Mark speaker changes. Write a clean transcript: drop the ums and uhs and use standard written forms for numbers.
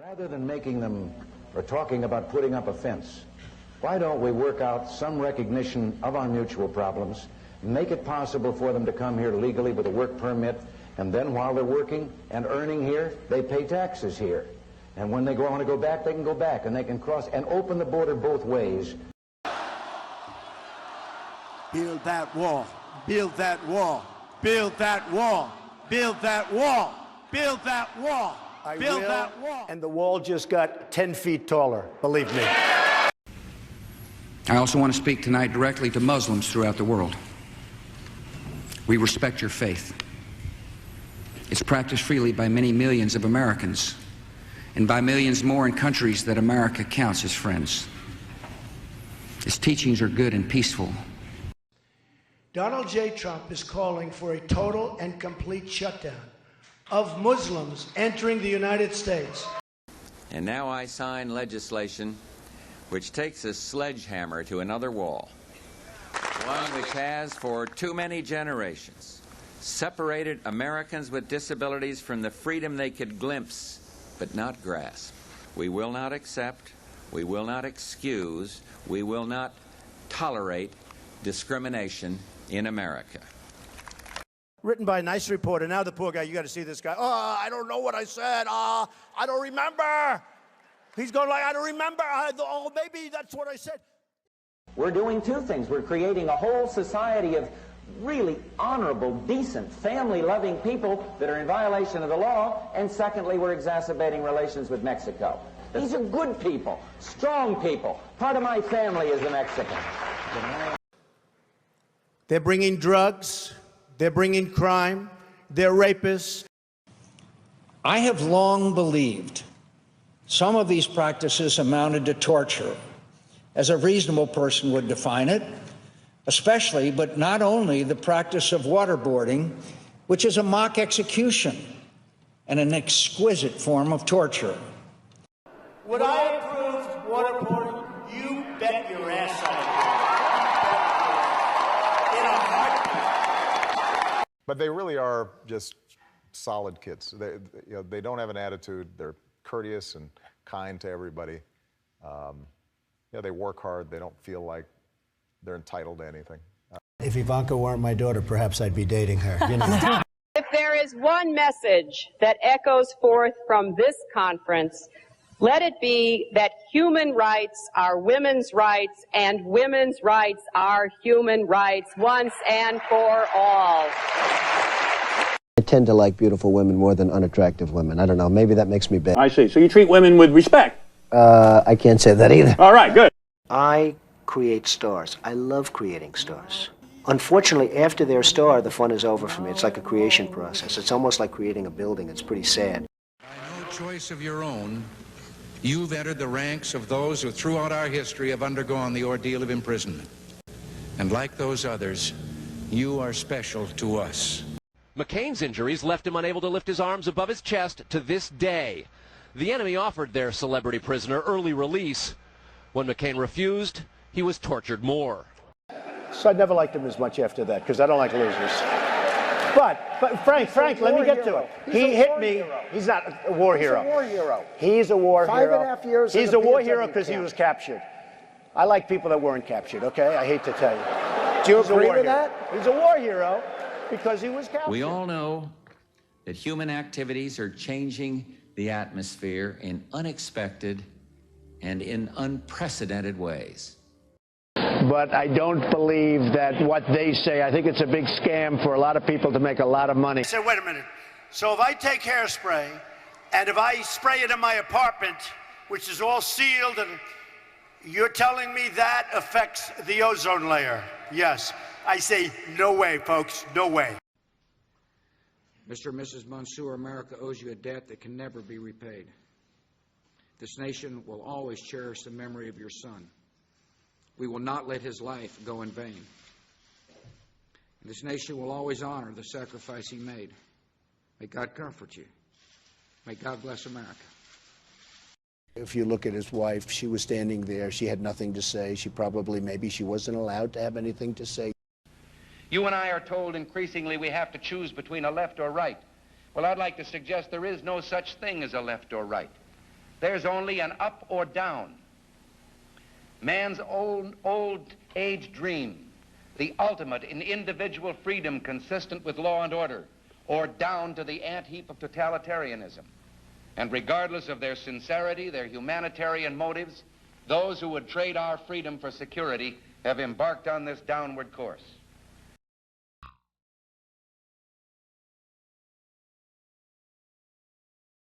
Speaker 1: Rather than making them or talking about putting up a fence, why don't we work out some recognition of our mutual problems, make it possible for them to come here legally with a work permit, and then while they're working and earning here, they pay taxes here. And when they want to go back, they can go back, and they can cross and open the border both ways.
Speaker 2: Build that wall. Build that wall. Build that wall. Build that wall. Build that wall. Build that wall.
Speaker 3: And the wall just got 10 feet taller, believe me.
Speaker 4: I also want to speak tonight directly to Muslims throughout the world. We respect your faith. It's practiced freely by many millions of Americans and by millions more in countries that America counts as friends. Its teachings are good and peaceful.
Speaker 5: Donald J. Trump is calling for a total and complete shutdown of Muslims entering the United States.
Speaker 6: And now I sign legislation which takes a sledgehammer to another wall, one which has for too many generations separated Americans with disabilities from the freedom they could glimpse but not grasp. We will not accept, we will not excuse, we will not tolerate discrimination in America.
Speaker 3: Written by a nice reporter. Now the poor guy, you got to see this guy. Oh, I don't know what I said. I don't remember. He's going like, I don't remember. Oh, maybe that's what I said.
Speaker 7: We're doing two things. We're creating a whole society of really honorable, decent, family-loving people that are in violation of the law. And secondly, we're exacerbating relations with Mexico. These are good people, strong people. Part of my family is a Mexican.
Speaker 3: They're bringing drugs. They're bringing crime. They're rapists.
Speaker 8: I have long believed some of these practices amounted to torture, as a reasonable person would define it, especially, but not only, the practice of waterboarding, which is a mock execution and an exquisite form of torture.
Speaker 3: Would I approve waterboarding? You bet your ass I would. In a heartbeat.
Speaker 9: But they really are just solid kids. They don't have an attitude. They're courteous and kind to everybody. They work hard. They don't feel like they're entitled to anything.
Speaker 3: If Ivanka weren't my daughter, perhaps I'd be dating her. You know.
Speaker 10: If there is one message that echoes forth from this conference, let it be that human rights are women's rights and women's rights are human rights once and for all.
Speaker 11: I tend to like beautiful women more than unattractive women. I don't know. Maybe that makes me bad.
Speaker 12: I see. So you treat women with respect?
Speaker 11: I can't say that either.
Speaker 12: All right, good.
Speaker 11: I create stars. I love creating stars. Unfortunately, after they're a star, the fun is over for me. It's like a creation process. It's almost like creating a building. It's pretty sad.
Speaker 4: By no choice of your own, you've entered the ranks of those who throughout our history have undergone the ordeal of imprisonment. And like those others, you are special to us.
Speaker 13: McCain's injuries left him unable to lift his arms above his chest to this day. The enemy offered their celebrity prisoner early release. When McCain refused, he was tortured more.
Speaker 3: So I never liked him as much after that, because I don't like losers. But Frank, let me get to it. He hit me. He's not a war hero. He's a war hero. He's a war hero.
Speaker 11: 5.5 years.
Speaker 3: He's a war hero because he was captured. I like people that weren't captured, okay? I hate to tell you.
Speaker 11: Do you agree with that?
Speaker 3: He's a war hero because he was captured.
Speaker 6: We all know that human activities are changing the atmosphere in unexpected and in unprecedented ways.
Speaker 3: But I don't believe that what they say. I think it's a big scam for a lot of people to make a lot of money.
Speaker 5: I said, wait a minute. So if I take hairspray and if I spray it in my apartment, which is all sealed, and you're telling me that affects the ozone layer? Yes. I say, no way, folks, no way.
Speaker 8: Mr. and Mrs. Mansour, America owes you a debt that can never be repaid. This nation will always cherish the memory of your son. We will not let his life go in vain. This nation will always honor the sacrifice he made. May God comfort you. May God bless America.
Speaker 3: If you look at his wife, she was standing there. She had nothing to say. Maybe she wasn't allowed to have anything to say.
Speaker 14: You and I are told increasingly we have to choose between a left or right. Well, I'd like to suggest there is no such thing as a left or right. There's only an up or down. Man's old age dream, the ultimate in individual freedom consistent with law and order, or down to the ant-heap of totalitarianism. And regardless of their sincerity, their humanitarian motives, those who would trade our freedom for security have embarked on this downward course.